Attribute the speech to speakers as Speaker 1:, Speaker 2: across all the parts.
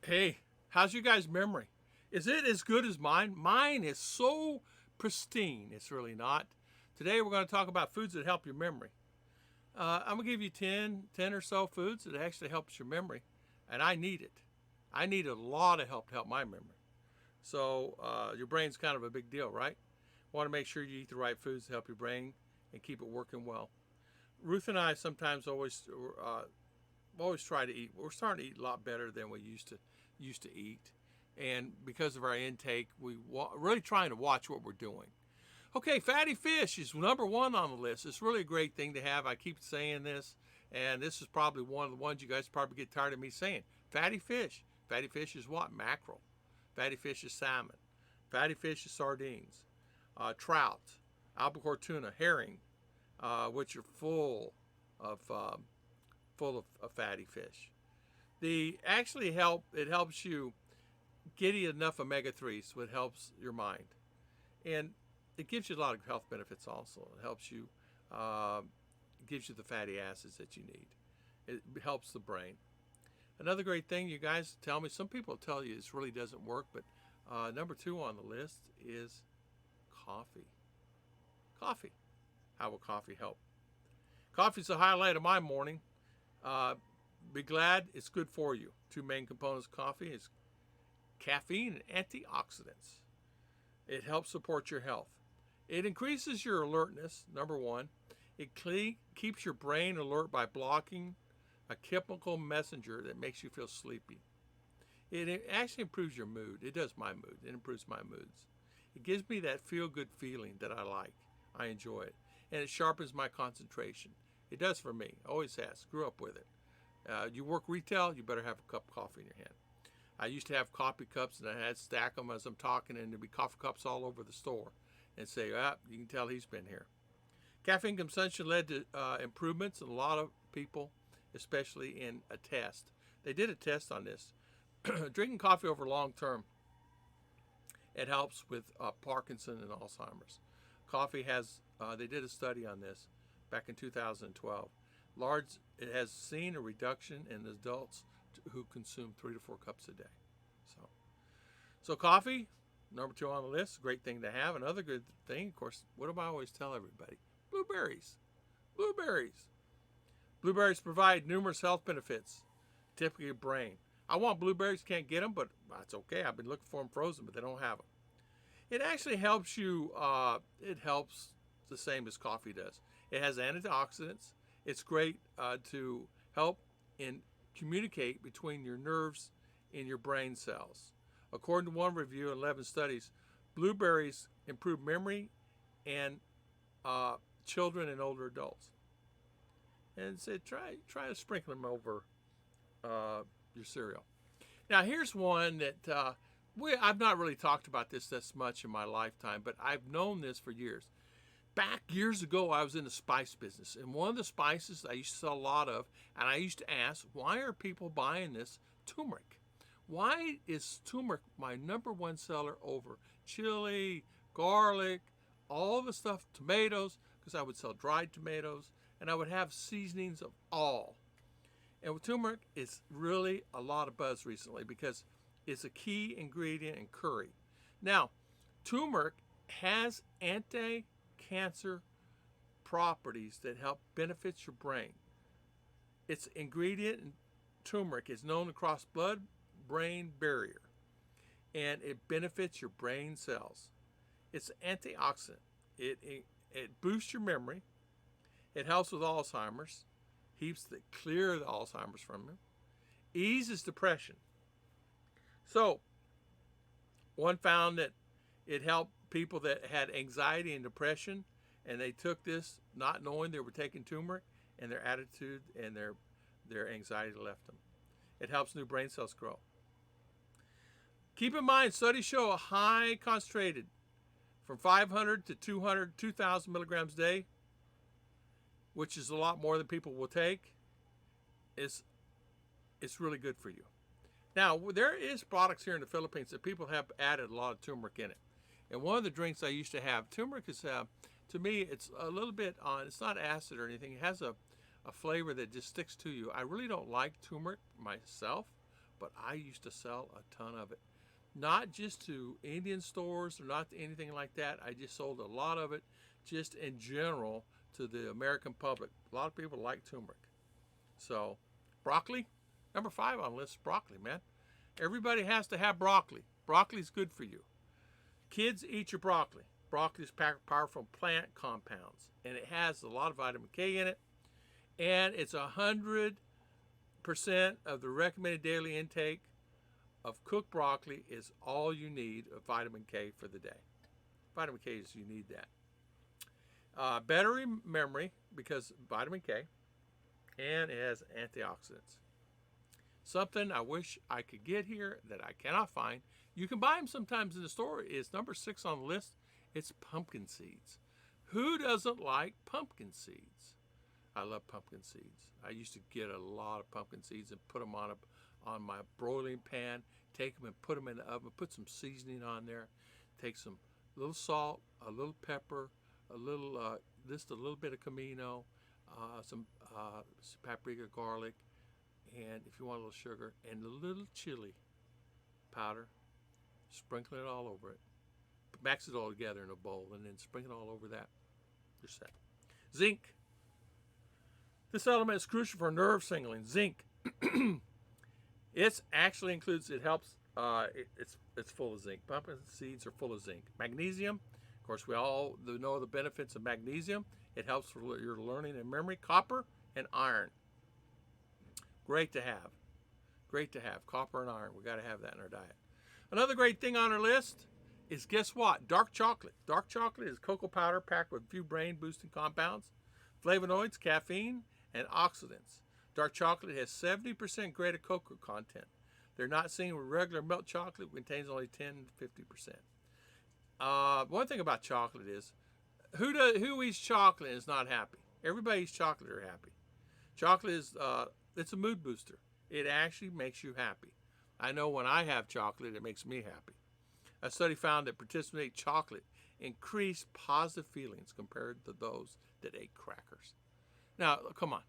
Speaker 1: Hey, how's you guys' memory? Is it as good as mine? Mine is so pristine. It's really not. Today we're going to talk about foods that help your memory. I'm going to give you 10 or so foods that actually helps your memory, and I need it. I need a lot of help to help my memory. So your brain's kind of a big deal, right? Want to make sure you eat the right foods to help your brain and keep it working well. Ruth and I sometimes always try to eat. We're starting to eat a lot better than we used to eat, and because of our intake, really trying to watch what we're doing. Okay, fatty fish is number one on the list. It's really a great thing to have. I keep saying this, and this is probably one of the ones you guys probably get tired of me saying. Fatty fish. Fatty fish is what? Mackerel. Fatty fish is salmon. Fatty fish is sardines, trout, albacore tuna, herring, which are of full of fatty fish. The actually help it helps you get enough omega 3s, so it helps your mind, and it gives you a lot of health benefits. Also, it helps you, uh, gives you the fatty acids that you need. It helps the brain. Another great thing, you guys tell me. Some people tell you this really doesn't work, but number two on the list is coffee. Coffee. How will coffee help? Coffee's the highlight of my morning. Uh, be glad it's good for you. Two main components of coffee is caffeine and antioxidants. It helps support your health. It increases your alertness, number one. It keeps your brain alert by blocking a chemical messenger that makes you feel sleepy. It actually improves your mood. It does my mood. It improves my moods. It gives me that feel good feeling that I like. I enjoy it. And it sharpens my concentration. It does for me. Always has. Grew up with it. You work retail, you better have a cup of coffee in your hand. I used to have coffee cups, and I had to stack them as I'm talking, and there'd be coffee cups all over the store. And say, you can tell he's been here. Caffeine consumption led to improvements in a lot of people, especially in a test. They did a test on this. Drinking coffee over long term, it helps with Parkinson and Alzheimer's. Coffee they did a study on this back in 2012. It has seen a reduction in adults who consume 3 to 4 cups a day. So, so coffee, number two on the list, great thing to have. Another good thing, of course, what do I always tell everybody? Blueberries. Blueberries. Blueberries provide numerous health benefits, typically your brain. I want blueberries, can't get them, but that's okay. I've been looking for them frozen, but they don't have them. It actually helps you, it helps the same as coffee does. It has antioxidants. It's great to help in communicate between your nerves in your brain cells. According to one review and 11 studies, blueberries improve memory and children and older adults. And said, try to sprinkle them over your cereal. Now, here's one that I've not really talked about this much in my lifetime, but I've known this for years. Back years ago, I was in the spice business, and one of the spices I used to sell a lot of, and I used to ask, why are people buying this turmeric? Why is turmeric my number one seller over chili, garlic, all the stuff, tomatoes, because I would sell dried tomatoes, and I would have seasonings of all. And with turmeric, it's really a lot of buzz recently because it's a key ingredient in curry. Now, turmeric has anti-cancer properties that help benefit your brain. Its ingredient in turmeric is known across blood-brain barrier, and it benefits your brain cells. It's an antioxidant. It boosts your memory. It helps with Alzheimer's, clear the Alzheimer's from you, eases depression. So, one found that it helped people that had anxiety and depression, and they took this not knowing they were taking turmeric, and their attitude and their anxiety left them. It helps new brain cells grow. Keep in mind, studies show a high concentrated from 500 to 2,000 milligrams a day, which is a lot more than people will take, it's really good for you. Now, there is products here in the Philippines that people have added a lot of turmeric in it. And one of the drinks I used to have, turmeric is, to me, it's a little bit it's not acid or anything. It has a flavor that just sticks to you. I really don't like turmeric myself, but I used to sell a ton of it. Not just to Indian stores or not to anything like that. I just sold a lot of it just in general to the American public. A lot of people like turmeric. So, broccoli, number 5 on the list is broccoli, man. Everybody has to have broccoli. Broccoli's good for you. Kids, eat your broccoli. Broccoli is powerful plant compounds, and it has a lot of vitamin K in it, and it's 100% of the recommended daily intake of cooked broccoli is all you need of vitamin K for the day. Vitamin K is, you need that. Better memory because vitamin K, and it has antioxidants. Something I wish I could get here that I cannot find. You can buy them sometimes in the store. It's number 6 on the list. It's pumpkin seeds. Who doesn't like pumpkin seeds? I love pumpkin seeds. I used to get a lot of pumpkin seeds and put them on my broiling pan, take them and put them in the oven, put some seasoning on there, take some little salt, a little pepper, just a little bit of comino, some paprika, garlic, and if you want a little sugar, and a little chili powder. Sprinkle it all over it. Mix it all together in a bowl, and then sprinkle it all over that. You're set. Zinc. This element is crucial for nerve signaling. Zinc. It actually includes. It helps. It's full of zinc. Pumpkin seeds are full of zinc. Magnesium. Of course, we all know the benefits of magnesium. It helps for your learning and memory. Copper and iron. Great to have. Great to have. Copper and iron. We got to have that in our diet. Another great thing on our list is, guess what? Dark chocolate. Dark chocolate is cocoa powder packed with a few brain-boosting compounds, flavonoids, caffeine, and oxidants. Dark chocolate has 70% greater cocoa content. They're not seen with regular milk chocolate, which contains only 10 to 50%. One thing about chocolate is, who eats chocolate and is not happy? Everybody eats chocolate or happy. Chocolate is it's a mood booster. It actually makes you happy. I know when I have chocolate, it makes me happy. A study found that participating chocolate increased positive feelings compared to those that ate crackers. Now, come on.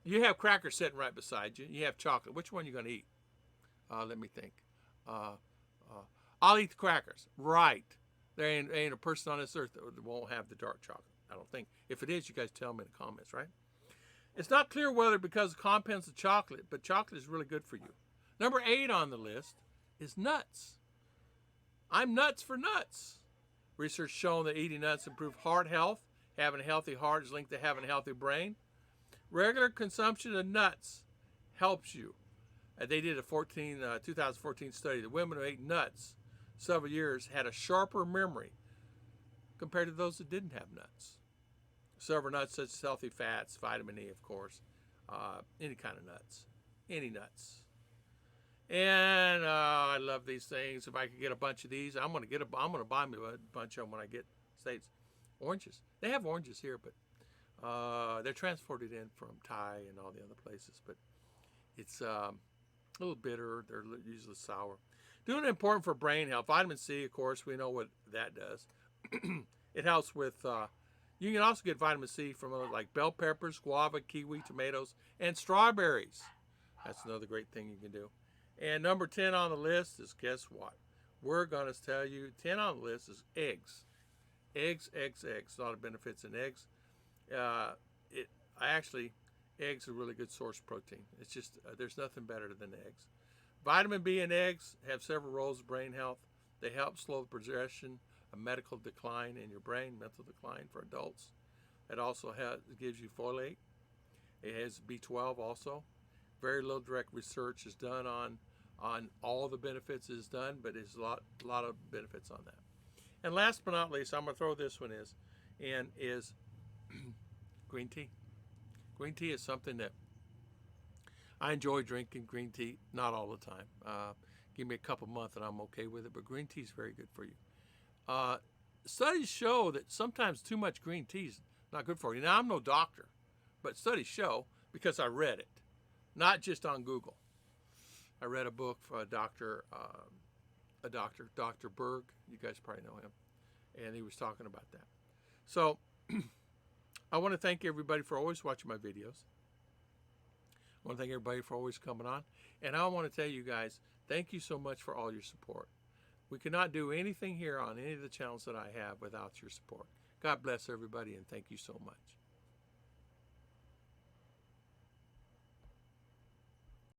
Speaker 1: You have crackers sitting right beside you. You have chocolate. Which one are you going to eat? Let me think. I'll eat the crackers. Right. There ain't a person on this earth that won't have the dark chocolate. I don't think. If it is, you guys tell me in the comments, right? It's not clear whether because of contents of chocolate, but chocolate is really good for you. Number 8 on the list is nuts. I'm nuts for nuts. Research shown that eating nuts improves heart health. Having a healthy heart is linked to having a healthy brain. Regular consumption of nuts helps you. They did a 2014 study. The women who ate nuts several years had a sharper memory compared to those that didn't have nuts. Several nuts such as healthy fats, vitamin E, of course, any kind of nuts, any nuts. And I love these things. If I could get a bunch of these, I'm gonna buy me a bunch of them when I get States. Oranges. They have oranges here, but they're transported in from Thai and all the other places. But it's a little bitter. They're usually sour. Doing it important for brain health. Vitamin C, of course, we know what that does. It helps with. You can also get vitamin C from like bell peppers, guava, kiwi, tomatoes, and strawberries. That's another great thing you can do. And number 10 on the list is, guess what? We're going to tell you 10 on the list is eggs. Eggs. A lot of benefits in eggs. Eggs are a really good source of protein. It's just, there's nothing better than eggs. Vitamin B in eggs have several roles in brain health. They help slow the progression of medical decline in your brain, mental decline for adults. It also gives you folate. It has B12 also. Very little direct research is done on all the benefits is done, but there's a lot of benefits on that. And last but not least, I'm going to throw this one is green tea. Green tea is something that I enjoy drinking green tea, not all the time. Give me a couple months and I'm okay with it, but green tea is very good for you. Studies show that sometimes too much green tea is not good for you. Now, I'm no doctor, but studies show, because I read it, not just on Google. I read a book for Dr. Berg. You guys probably know him. And he was talking about that. So I want to thank everybody for always watching my videos. I want to thank everybody for always coming on. And I want to tell you guys, thank you so much for all your support. We could not do anything here on any of the channels that I have without your support. God bless everybody, and thank you so much.